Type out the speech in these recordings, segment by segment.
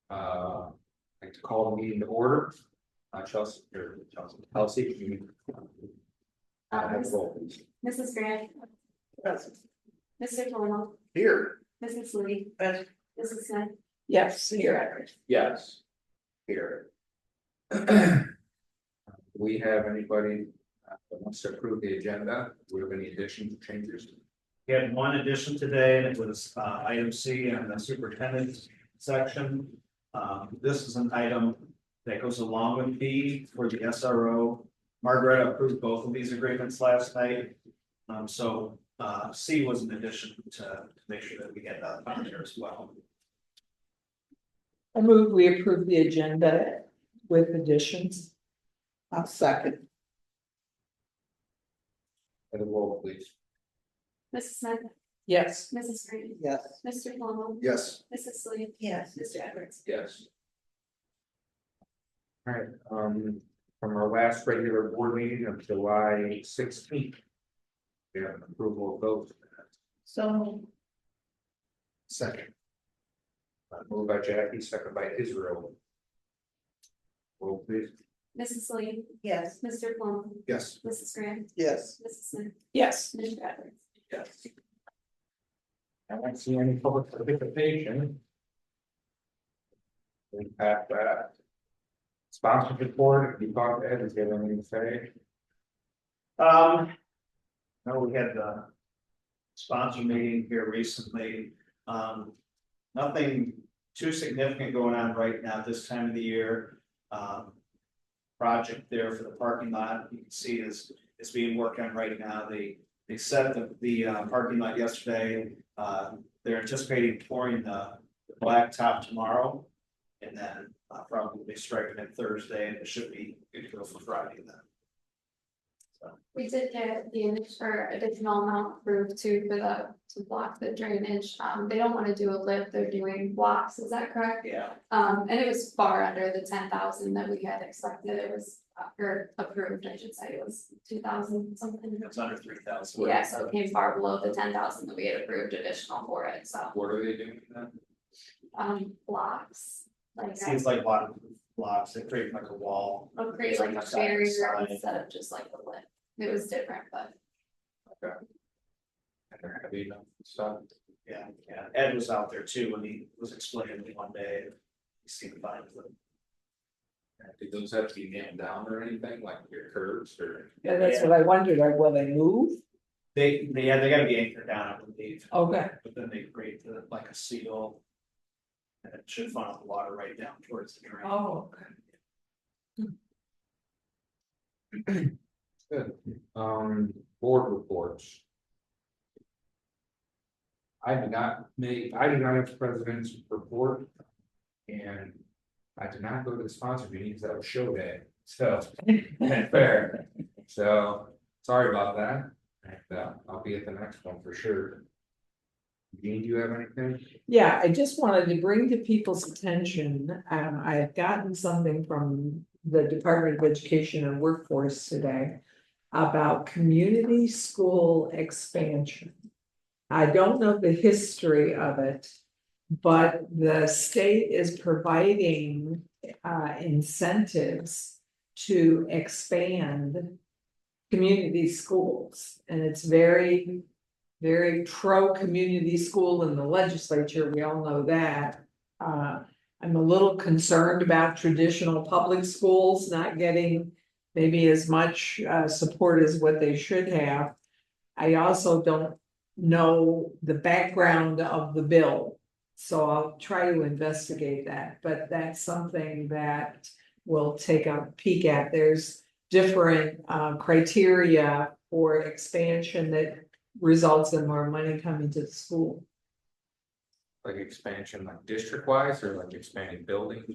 I'd like to call the meeting to order. Chelsea, can you have a roll, please? Mrs. Grant. Mr. Colonel. Here. Mrs. Lee. Mrs. Smith. Yes, here. Yes. Here. We have anybody that wants to approve the agenda? Do we have any additions or changes? We had one addition today, and it was item C in the superintendent's section. This is an item that goes along with B for the SRO. Margaret approved both of these agreements last night. So C was an addition to make sure that we get that on there as well. I move we approve the agenda with additions. I'll second. Have a roll, please. Mrs. Smith. Yes. Mrs. Green. Yes. Mr. Colonel. Yes. Mrs. Lee. Yes. Mr. Edwards. Yes. All right, from our last regular board meeting of July 16th. We have an approval of those. So. Second. Moved by Jackie, second by Israel. Roll please. Mrs. Lee. Yes. Mr. Colonel. Yes. Mrs. Grant. Yes. Mrs. Smith. Yes. Mr. Edwards. Yes. I don't see any public participation. We have that. Sponsorship board, if you talk to Ed, is there anything to say? No, we had the sponsor meeting here recently. Nothing too significant going on right now this time of the year. Project there for the parking lot, you can see is being worked on right now. They set the parking lot yesterday. They're anticipating pouring the blacktop tomorrow. And then probably striking it Thursday, and it should be good to go for Friday then. So We did get the additional amount approved too for to block the drainage. They don't want to do a lip, they're doing blocks, is that correct? yeah, And it was far under the 10,000 that we had expected. It was or approved, I should say. It was 2,000 something. it's under 3,000. Yeah, so it came far below the 10,000 that we had approved additional for it, so What are they doing then? blocks. Like Seems like a lot of blocks, they create like a wall. I'll create like a Side to barrier side. instead of just like a lip. It was different, but Okay. And they're heavy enough and stuff. Yeah, Ed was out there too when he was explaining to me one day. He seemed fine with it. Did those have to be nailed down or anything, like your curves or? Yeah, that's what I wondered, like, will they move? They gotta be anchored down, I believe. Okay. But then they create like a seal. And it should funnel the water right down towards the drain. Oh, okay. Good. Board reports. I did not have the president's report. And I did not go to the sponsor meeting because that was show day, so, fair. So, sorry about that, and I'll be at the next one for sure. Dean, do you have anything? Yeah, I just wanted to bring to people's attention, I had gotten something from the Department of Education and Workforce today. About community school expansion. I don't know the history of it. But the state is providing incentives to expand community schools, and it's very, very pro-community school in the legislature. We all know that. I'm a little concerned about traditional public schools not getting maybe as much support as what they should have. I also don't know the background of the bill. So I'll try to investigate that, but that's something that we'll take a peek at. There's different criteria for expansion that results in more money coming to the school. Like expansion, like district wise, or like expanding buildings?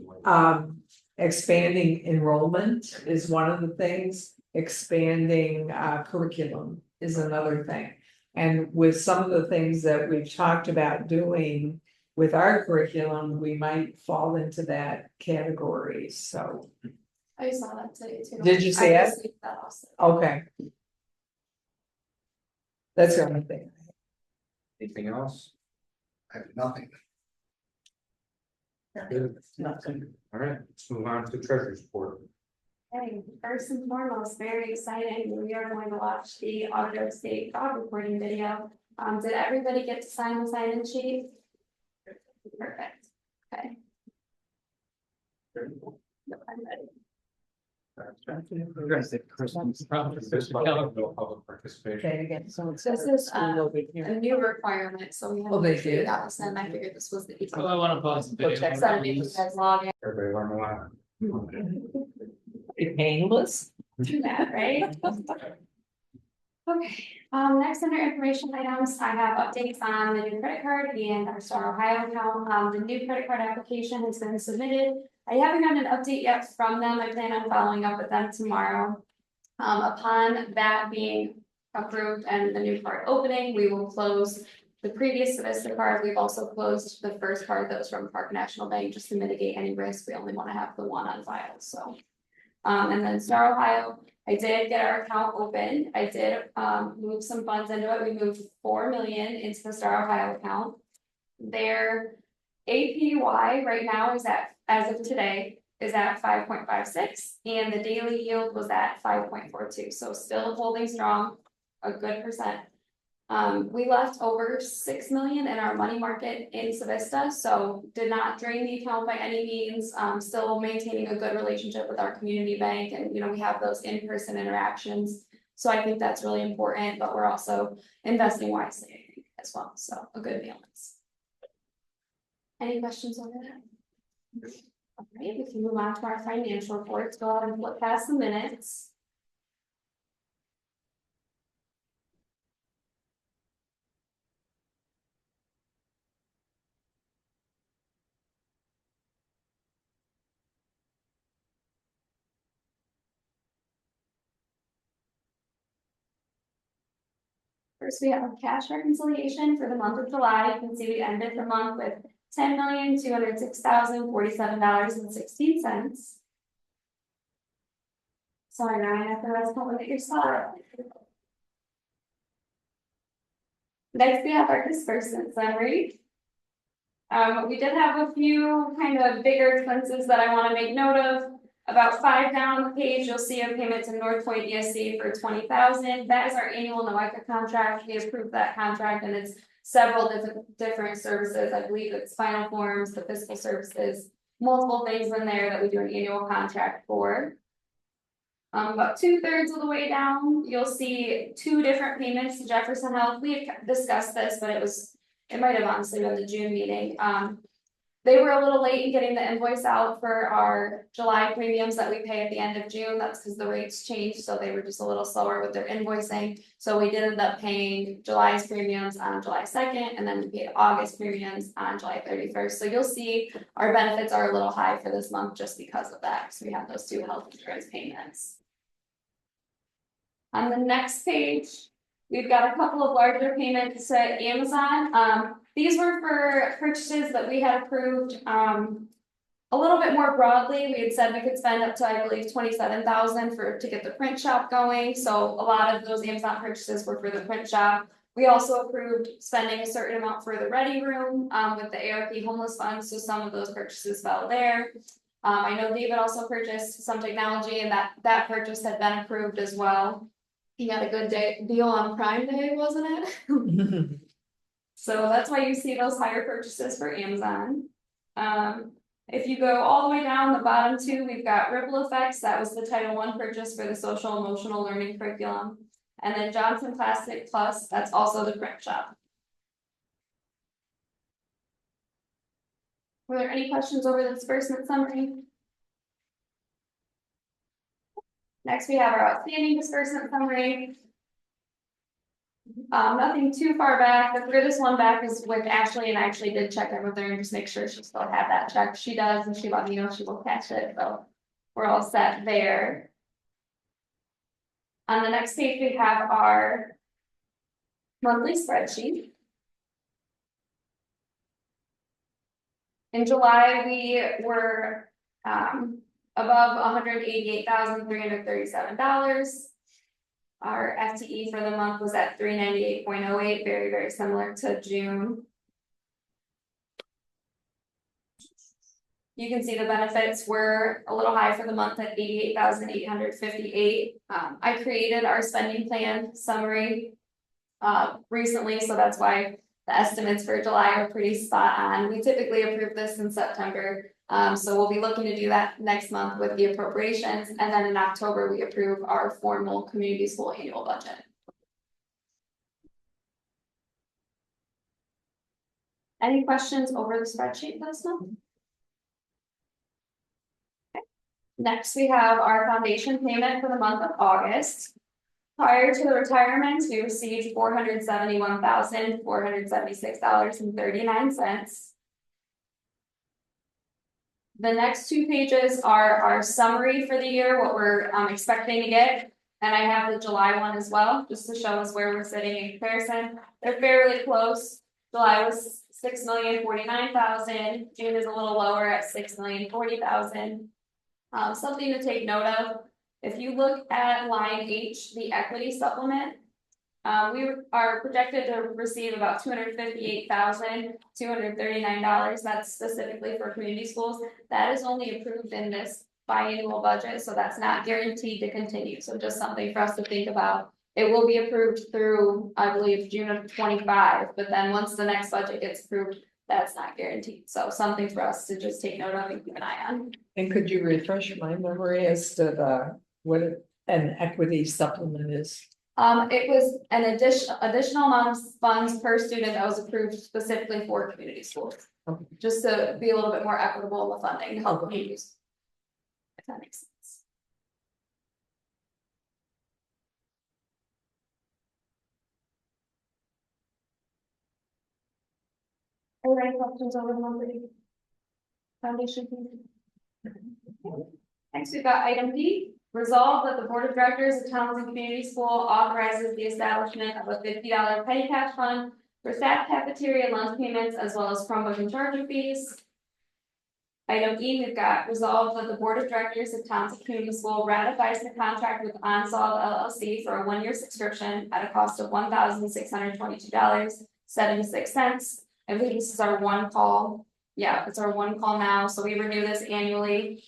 Expanding enrollment is one of the things, expanding curriculum is another thing. And with some of the things that we've talked about doing with our curriculum, we might fall into that category, so. I saw that today too. Did you see I it? received that also. Okay. That's the only thing. Anything else? I have nothing. Good. All right, let's move on to treasurer's report. Okay, first and foremost, very exciting. We are going to watch the auditor of state fraud reporting video. Did everybody get to sign the sign-in sheet? Perfect. Okay. Yep, I'm ready. This one, no public participation. Okay, again, so it's. This is, over A here. new requirement, so we have. Oh, they to figure did? it out, and I figured this was the. Oh, I wanna pause the video. check So if you guys log in, Everybody learn a lot. Painless. do that, right? Okay, next under information items, I have updates on the new credit card and our Star Ohio account. The new credit card application has been submitted. I haven't gotten an update yet from them. I plan on following up with them tomorrow. Upon that being approved and the new card opening, we will close the previous Vista card. We've also closed the first card that was from Park National Bank just to mitigate any risk. We only want to have the one on file, so. And then Star Ohio, I did get our account open. I did move some funds into it. We moved 4 million into the Star Ohio account. Their APY right now is at, as of today, is at 5.56, and the daily yield was at 5.42. So still holding strong, a good percent. We left over 6 million in our money market in Savista, so did not drain the account by any means. Still maintaining a good relationship with our community bank, and we have those in-person interactions. So I think that's really important, but we're also investing wisely as well. So a good balance. Any questions on that? All right, we can move on to our financial reports. Go ahead and flip past the minutes. First, we have a cash reconciliation for the month of July. You can see we ended the month with $10,206,047.16. Sorry, Ryan, I forgot to put what you saw. Next, we have our disbursement summary. We did have a few kind of bigger expenses that I want to make note of. About 5 down the page, you'll see a payment to North Point ESC for $20,000. That is our annual NOICA contract. We approved that contract, and it's several different services. I believe it's final forms, the fiscal services, multiple things in there that we do an annual contract for. About 2/3 of the way down, you'll see 2 different payments to Jefferson Health. We had discussed this, but it might have honestly been the June meeting. They were a little late in getting the invoice out for our July premiums that we pay at the end of June. That's because the rates changed, so they were just a little slower with their invoicing. So we did end up paying July's premiums on July 2nd, and then we paid August premiums on July 31st. So you'll see our benefits are a little high for this month just because of that. So we have those 2 health insurance payments. On the next page, we've got a couple of larger payments to Amazon. These were for purchases that we had approved a little bit more broadly. We had said we could spend up to, I believe, $27,000 to get the print shop going. So a lot of those Amazon purchases were for the print shop. We also approved spending a certain amount for the ready room with the ARP homeless fund. So some of those purchases fell there. I know David also purchased some technology, and that purchase had been approved as well. He got a good deal on Prime Day, wasn't it? So that's why you see those higher purchases for Amazon. If you go all the way down the bottom 2, we've got Ripple Effects. That was the Title I purchase for the social emotional learning curriculum. And then Johnson Plastic Plus, that's also the print shop. Were there any questions over the disbursement summary? Next, we have our outstanding disbursement summary. Nothing too far back. The furthest one back is with Ashley, and I actually did check in with her and just make sure she still had that check. She does, and she let me know she will catch it, so we're all set there. On the next page, we have our monthly spreadsheet. In July, we were above $188,337. Our FTE for the month was at 398.08, very, very similar to June. You can see the benefits were a little high for the month at 88,858. I created our spending plan summary recently, so that's why the estimates for July are pretty spot on. We typically approve this in September. So we'll be looking to do that next month with the appropriations, and then in October, we approve our formal community school annual budget. Any questions over the spreadsheet this month? Okay. Next, we have our foundation payment for the month of August. Prior to the retirements, we received $471,476.39. The next two pages are our summary for the year, what we're expecting to get. And I have the July one as well, just to show us where we're sitting in comparison. They're fairly close. July was $6,049,000. June is a little lower at $6,040,000. Something to take note of. If you look at line H, the equity supplement, we are projected to receive about $258,239. That's specifically for community schools. That is only approved in this biannual budget, so that's not guaranteed to continue. So just something for us to think about. It will be approved through, I believe, June of 25, but then once the next budget gets approved, that's not guaranteed. So something for us to just take note of and keep an eye on. And could you refresh my memory as to what an equity supplement is? It was an additional amount of funds per student that was approved specifically for community schools. Okay. Just to be a little bit more equitable in the funding to help communities. If that makes sense. Are there any questions over the monthly foundation? Next, we've got item D. Resolve that the Board of Directors of Townsend Community School authorizes the establishment of a $50 petty cash fund for staff cafeteria and lunch payments, as well as Chromebook and charger fees. Item E, we've got resolved that the Board of Directors of Townsend Community School ratifies the contract with Onsolve LLC for a 1-year subscription at a cost of $1,622.76. I believe this is our one call. Yeah, it's our one call now, so we renew this annually.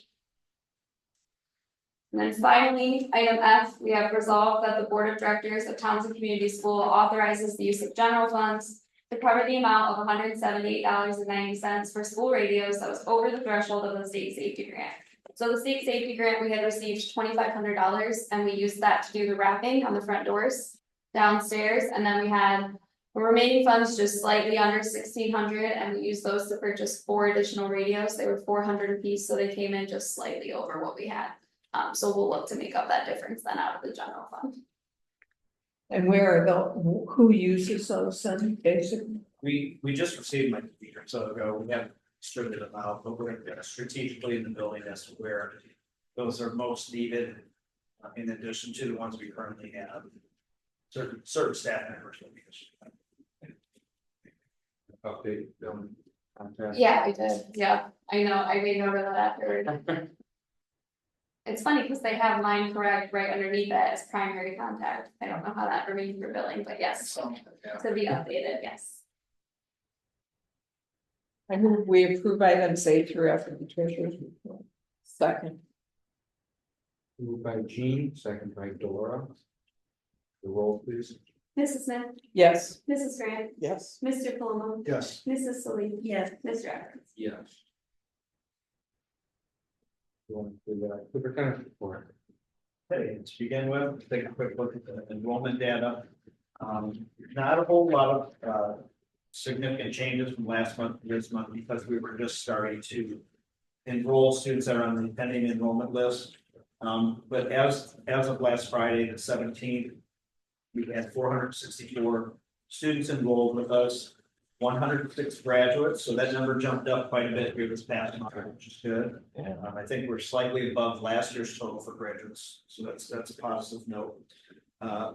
And then finally, item F, we have resolved that the Board of Directors of Townsend Community School authorizes the use of general funds to cover the amount of $178.90 for school radios that was over the threshold of the state safety grant. So the state safety grant, we had received $2,500, and we used that to do the wrapping on the front doors downstairs, and then we had the remaining funds just slightly under $1,600, and we used those to purchase 4 additional radios. They were $400 a piece, so they came in just slightly over what we had. So we'll look to make up that difference then out of the general fund. And where are who uses those then, basically? We just received my computer, so ago, we haven't distributed them out, but we're gonna strategically in the building as to where those are most needed. In addition to the ones we currently have. Certain staff members will be. Update, building. Contact. Yeah, I did. Yeah, I know. I made note of that afterward. It's funny because they have mine correct right underneath that as primary contact. I don't know how that remains for billing, but yes, to be updated, yes. I move we approve items A through F of the treasurer's report. Second. Moved by Jean, second by Dora. The roll, please. Mrs. Smith, Yes. Mrs. Grant, Yes. Mr. Palumbo, Yes. Mrs. Salee. Yes. Mr. Evans. Yes. You want to do that superintendent's report? Okay, to begin with, take a quick look at the enrollment data. Not a whole lot of significant changes from last month to this month because we were just starting to enroll students that are on the pending enrollment list. But as of last Friday, the 17th, we had 464 students enrolled with us, 106 graduates, so that number jumped up quite a bit here this past month, which is good. I think we're slightly above last year's total for graduates, so that's a positive note.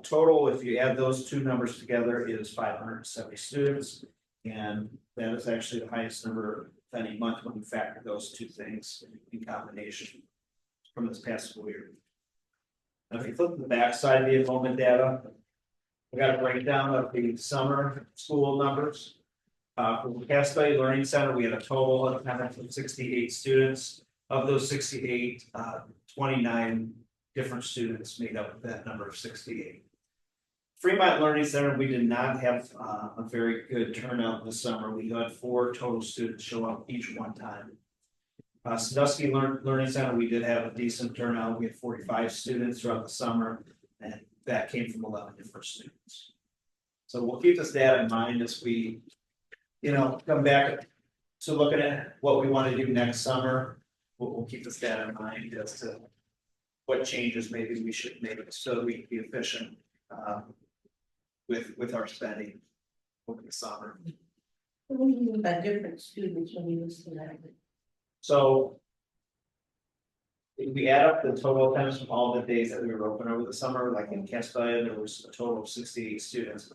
Total, if you add those two numbers together, is 570 students, and that is actually the highest number of any month when you factor those two things in combination from this past school year. Now, if you flip to the back side of the enrollment data, we got a breakdown of the summer school numbers. For the Cass Valley Learning Center, we had a total attendance of 68 students. Of those 68, 29 different students made up that number of 68. Fremont Learning Center, we did not have a very good turnout this summer. We had 4 total students show up each one time. Sandusky Learning Center, we did have a decent turnout. We had 45 students throughout the summer, and that came from 11 different students. So we'll keep this data in mind as we, come back to looking at what we want to do next summer. We'll keep this data in mind as to what changes maybe we should make so that we can be efficient with our spending over the summer. What do you mean by different students when you listen to that? So if we add up the total attendance from all the days that we were open over the summer, like in Cass Valley, there was a total of 68 students.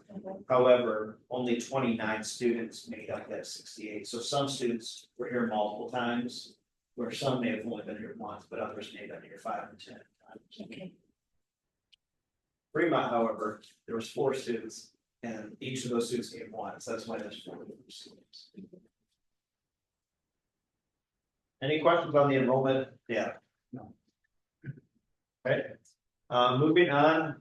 However, only 29 students made up that 68. So some students were here multiple times, where some may have only been here once, but others may have been here 5 or 10 times. Okay. Fremont, however, there was 4 students, and each of those students came once. That's why there's 4 students. Any questions on the enrollment? Yeah. No. Okay. Moving on.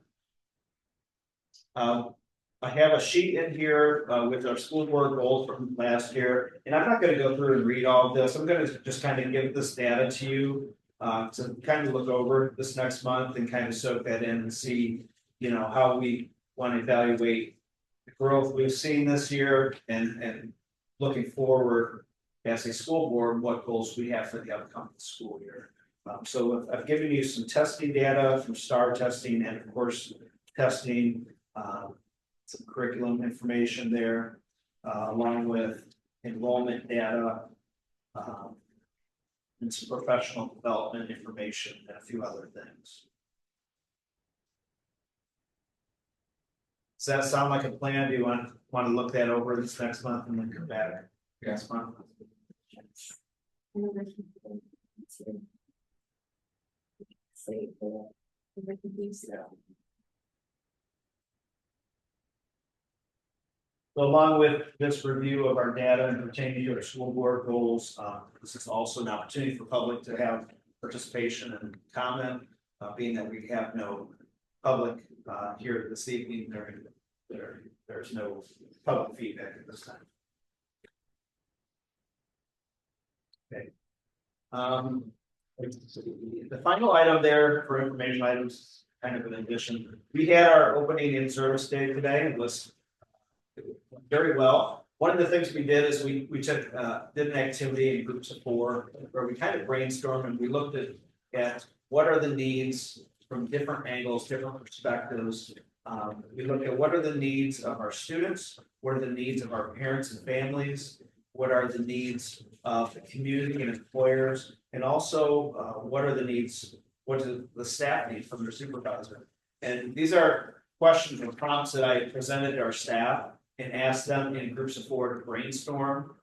I have a sheet in here with our school board goals from last year, and I'm not going to go through and read all of this. I'm going to just kind of give this data to you to kind of look over this next month and kind of soak that in and see, how we want to evaluate the growth we've seen this year and looking forward as a school board, what goals we have for the upcoming school year. So I've given you some testing data from STAR testing and of course testing, some curriculum information there, along with enrollment data, and some professional development information and a few other things. Does that sound like a plan? Do you want to look that over this next month and then come back next month? So along with this review of our data and pertaining to our school board goals, this is also an opportunity for public to have participation and comment, being that we have no public here this evening. There's no public feedback at this time. Okay. The final item there for information items, kind of an addition. We had our opening in service day today. It was very well. One of the things we did is we took did an activity in groups of 4 where we kind of brainstormed and we looked at what are the needs from different angles, different perspectives. We looked at what are the needs of our students, what are the needs of our parents and families, what are the needs of the community and employers, and also what are the needs, what does the staff need from their supervisor. And these are questions and prompts that I presented to our staff and asked them in groups of 4 to brainstorm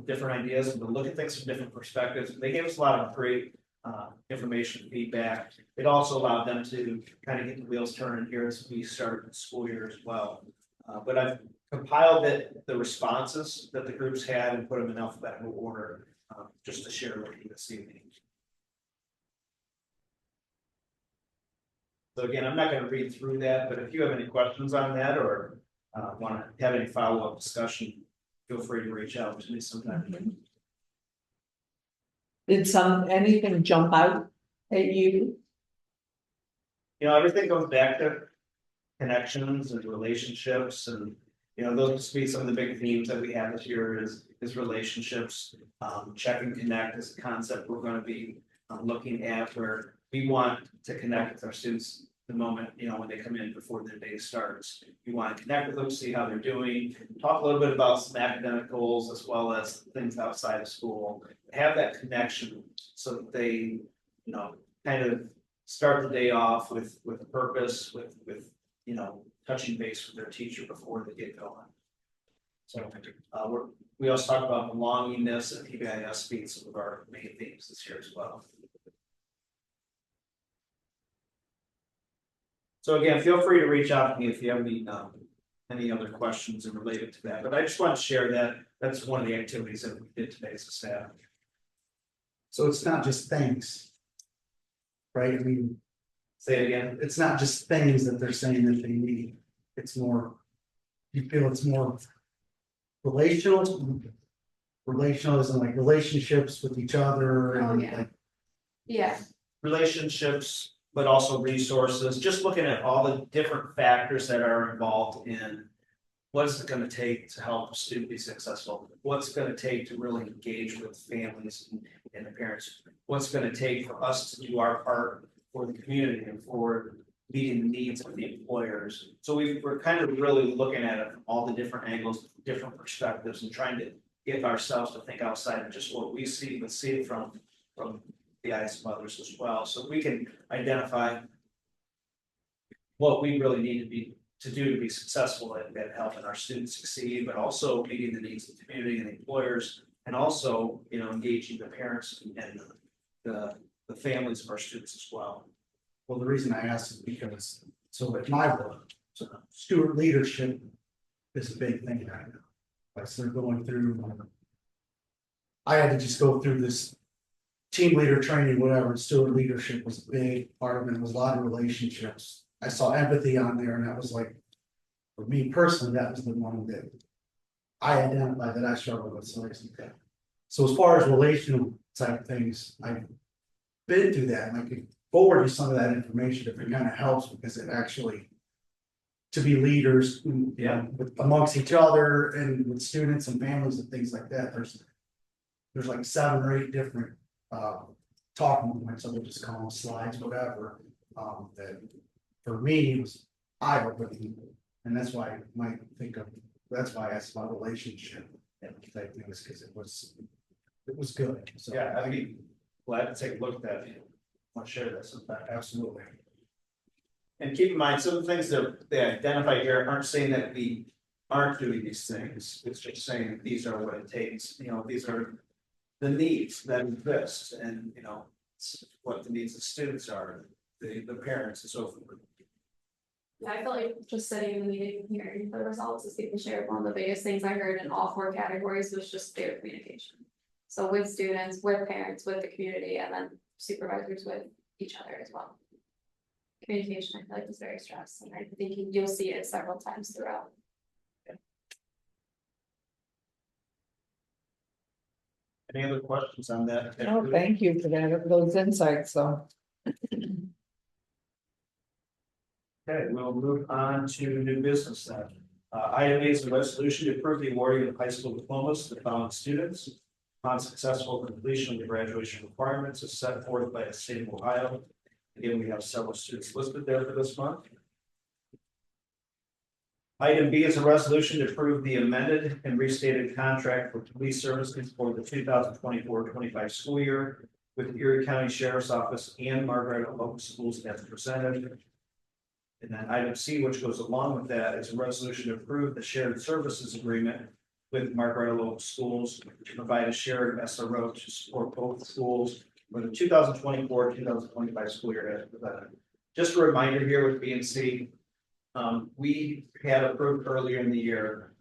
different ideas and to look at things from different perspectives. They gave us a lot of great information, feedback. It also allowed them to kind of get the wheels turning here as we start the school year as well. But I've compiled the responses that the groups had and put them in alphabetical order just to share with you this evening. So again, I'm not going to read through that, but if you have any questions on that or want to have any follow-up discussion, feel free to reach out to me sometime. Did anything jump out at you? Everything goes back to connections and relationships, and those must be some of the big themes that we have this year is relationships. Check and connect is a concept we're going to be looking at, where we want to connect with our students the moment, when they come in before their day starts. We want to connect with them, see how they're doing, talk a little bit about some academic goals as well as things outside of school. Have that connection so that they, kind of start the day off with a purpose, with touching base with their teacher before they get going. So we also talk about belongingness and PBIS being some of our main themes this year as well. So again, feel free to reach out to me if you have any other questions related to that. But I just want to share that that's one of the activities that we did today as a staff. So it's not just things. Right, I mean, Say it again. it's not just things that they're saying that they need, it's more. You feel it's more relational. Relational isn't like relationships with each other Oh, and yeah. like, Yeah, Relationships, but also resources, just looking at all the different factors that are involved in. What's it gonna take to help a student be successful? What's it gonna take to really engage with families and the parents? What's it gonna take for us to do our part for the community and for meeting the needs of the employers? So we're kind of really looking at it from all the different angles, different perspectives, and trying to get ourselves to think outside of just what we see, but see it from the eyes of others as well, so we can identify what we really need to do to be successful at helping our students succeed, but also meeting the needs of the community and the employers, and also, engaging the parents and the families of our students as well. well, the reason I asked is because, so at my work, so student leadership. Is a big thing right now, like, so they're going through. I had to just go through this. Team leader training, whatever, and student leadership was a big part of it, it was a lot of relationships. I saw empathy on there and that was like. For me personally, that was the one that. I identified that I struggled with, so so as far as relational type things, I've. Been through that and I could forward you some of that information if it kind of helps, because it actually. To be leaders, amongst each other and with students and families and things like that, there's like 7 or 8 different. Talking points, I would just call them slides, whatever, that for me was eye-opening. And that's why I might think of, that's why I asked about relationship and type things, because it was good, so. Yeah, I'd be glad to take a look at that. Want to share that sometime. Absolutely. And keep in mind, some of the things that they identify here aren't saying that we aren't doing these things. It's just saying that these are what it takes, these are the needs that exist, and it's what the needs of students are, the parents and so forth. yeah, I felt like just sitting in the meeting, hearing the results, as people shared, one of the biggest things I heard in all 4 categories was just their communication. So with students, with parents, with the community, and then supervisors with each other as well. Communication, I feel like, is very stressed, and I think you'll see it several times throughout. Any other questions on that? Oh, thank you for those insights, so. Okay, we'll move on to new business then. Item A is a resolution to approve the awarding of high school diplomas to the following students upon successful completion of the graduation requirements as set forth by the state of Ohio. Again, we have several students listed there for this month. Item B is a resolution to approve the amended and restated contract for police services for the 2024-25 school year with Erie County Sheriff's Office and Margaret Local Schools as presented. And then item C, which goes along with that, is a resolution to approve the shared services agreement with Margaret Local Schools to provide a shared SRO to support both schools for the 2024-2025 school year as presented. Just a reminder here with BNC. We had approved earlier in the year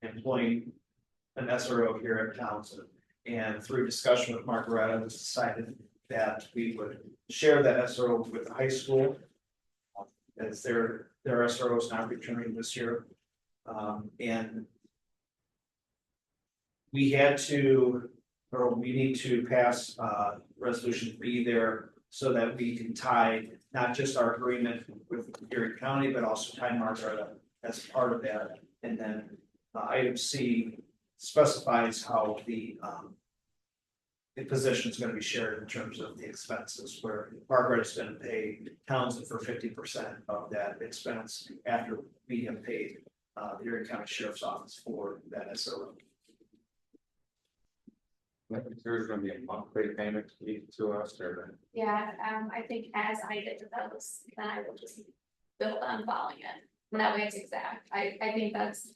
employing an SRO here at Townsend, and through discussion with Margaret, it was decided that we would share that SRO with the high school, as their SRO is not returning this year, and we had to, or we need to pass resolution B there so that we can tie not just our agreement with Erie County, but also tie Margaret as part of that. And then item C specifies how the position is going to be shared in terms of the expenses, where Margaret is going to pay Townsend for 50% of that expense after we have paid the Erie County Sheriff's Office for that SRO. There's gonna be a monthly payment to us, or Yeah, I think as I get to those, then I will just build on following it, and that way it's exact. I think that's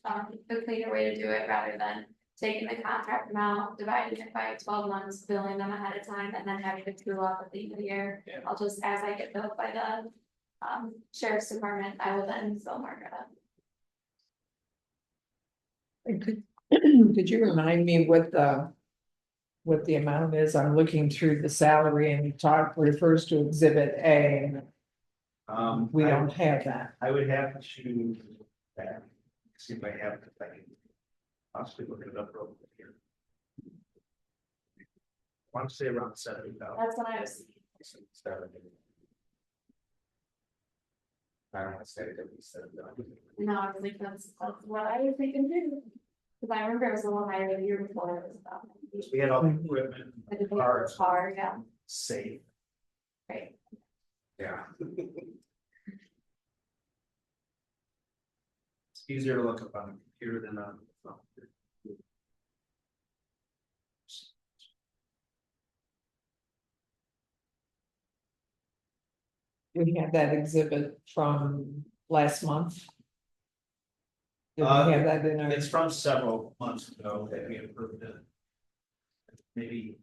the cleaner way to do it, rather than taking the contract amount, dividing it by 12 months, billing them ahead of time, and then having to true up at the end of the year. Yeah. I'll just, as I get billed by the sheriff's department, I will then bill Margaret up. Could you remind me what the amount is? I'm looking through the salary and it refers to exhibit A. We don't have that. I would have to, see if I have, it, if I can possibly look it up real quick here. I want to say around 70,000. That's what I was thinking. I don't want to say that we said that. No, I was like, that's what I was thinking too. Cause I remember it was a little higher the year before it was about. We had all the equipment, I did cars, car, yeah, safe. great. Yeah, It's easier to look up on a computer than on the phone. We had that exhibit from last month. Did we Uh, have that in our? It's from several months ago that we approved it. Maybe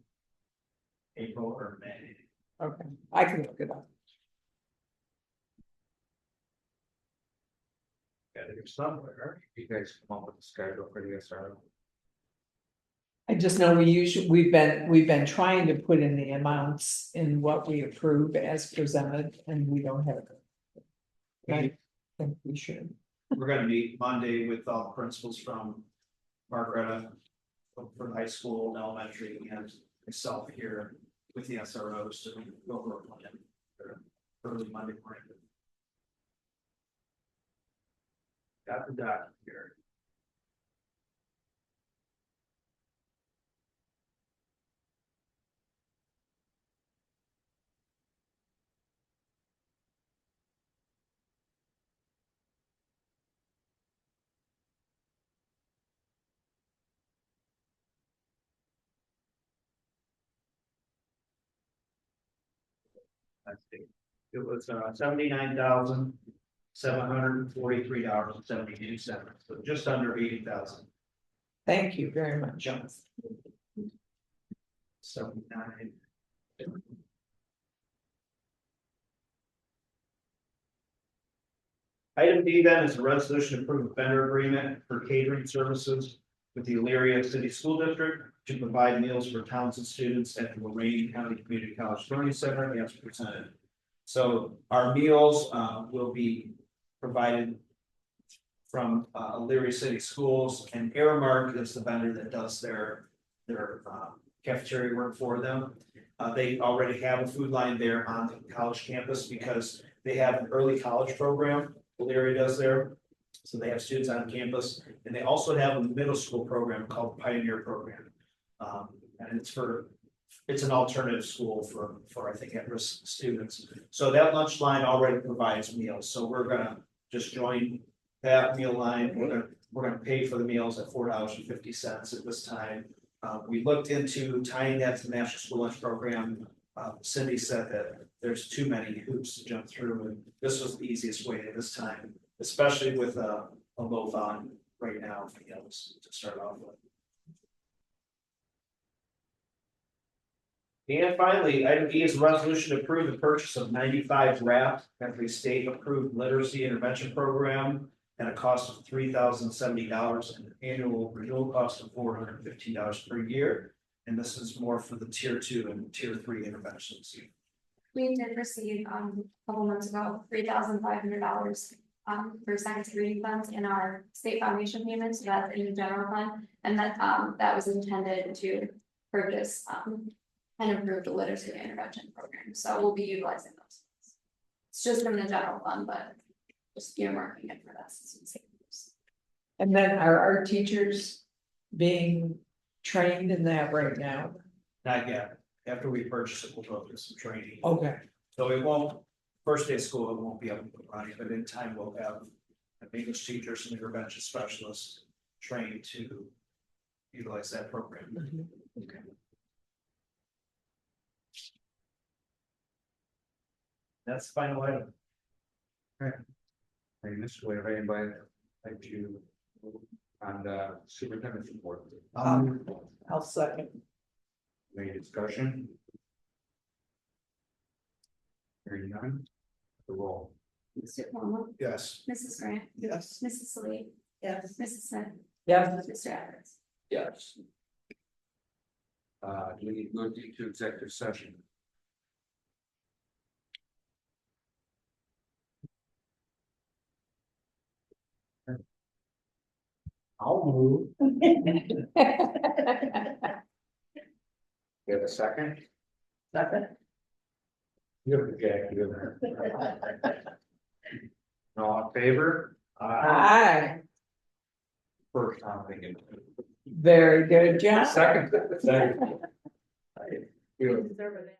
April or May. Okay, I can look it up. Got it here somewhere. you guys come up with a schedule for the SRO. I just know we've been trying to put in the amounts in what we approve as presented, and we don't have it. I think we should. We're gonna meet Monday with all the principals from Margaretta. For the high school and elementary and myself here with the SROs to go over a plan for early Monday morning. Got the doc here. Let's see. It was $79,743.72, so just under 80,000. Thank you very much. Jump. 79. Item D then is a resolution to approve a vendor agreement for catering services with the Elyria City School District to provide meals for Townsend students at the Lorraine County Community College Learning Center as presented. So our meals will be provided from Elyria City Schools, and Aramark is the vendor that does their cafeteria work for them. They already have a food line there on the college campus because they have an early college program. Elyria does there, so they have students on campus, and they also have a middle school program called Pioneer Program, and it's an alternative school for I think at-risk students. So that lunch line already provides meals, so we're gonna just join that meal line. We're gonna pay for the meals at $4.50 at this time. We looked into tying that to the National School Lunch Program. Cindy said that there's too many hoops to jump through, and this was the easiest way at this time, especially with a low volume right now for meals to start off with. And finally, item E is a resolution to approve the purchase of 95 wrapped Country State approved literacy intervention program at a cost of $3,070 and an annual renewal cost of $415 per year. And this is more for the tier 2 and tier 3 interventions. We did receive, a couple months ago, $3,500, for science reading funds in our state foundation payments, so that's in the general fund. And that was intended to purchase, and improve the literacy intervention program, so we'll be utilizing those. It's just in the general fund, but just earmarking it for that. And then are our teachers being trained in that right now? Not yet. After we purchase it, we'll go through some training. Okay, So it won't, first day of school, it won't be able to run it, but in time we'll have English teachers and intervention specialists trained to utilize that program. okay. That's the final item. Hey, Mr. Wade, anybody like to on the superintendent's report? I'll second. Any discussion? Hearing none, the roll. Mr. Palmer, Yes. Mrs. Grant, Yes. Mrs. Lee, Yes. Mrs. Smith, Yes, Mr. Evans? Yes. Do we need to go into executive session? I'll move. You have a second? Second. You're the Jack, you're all in favor? aye, First time thinking. very good job. Second. You Deserve it.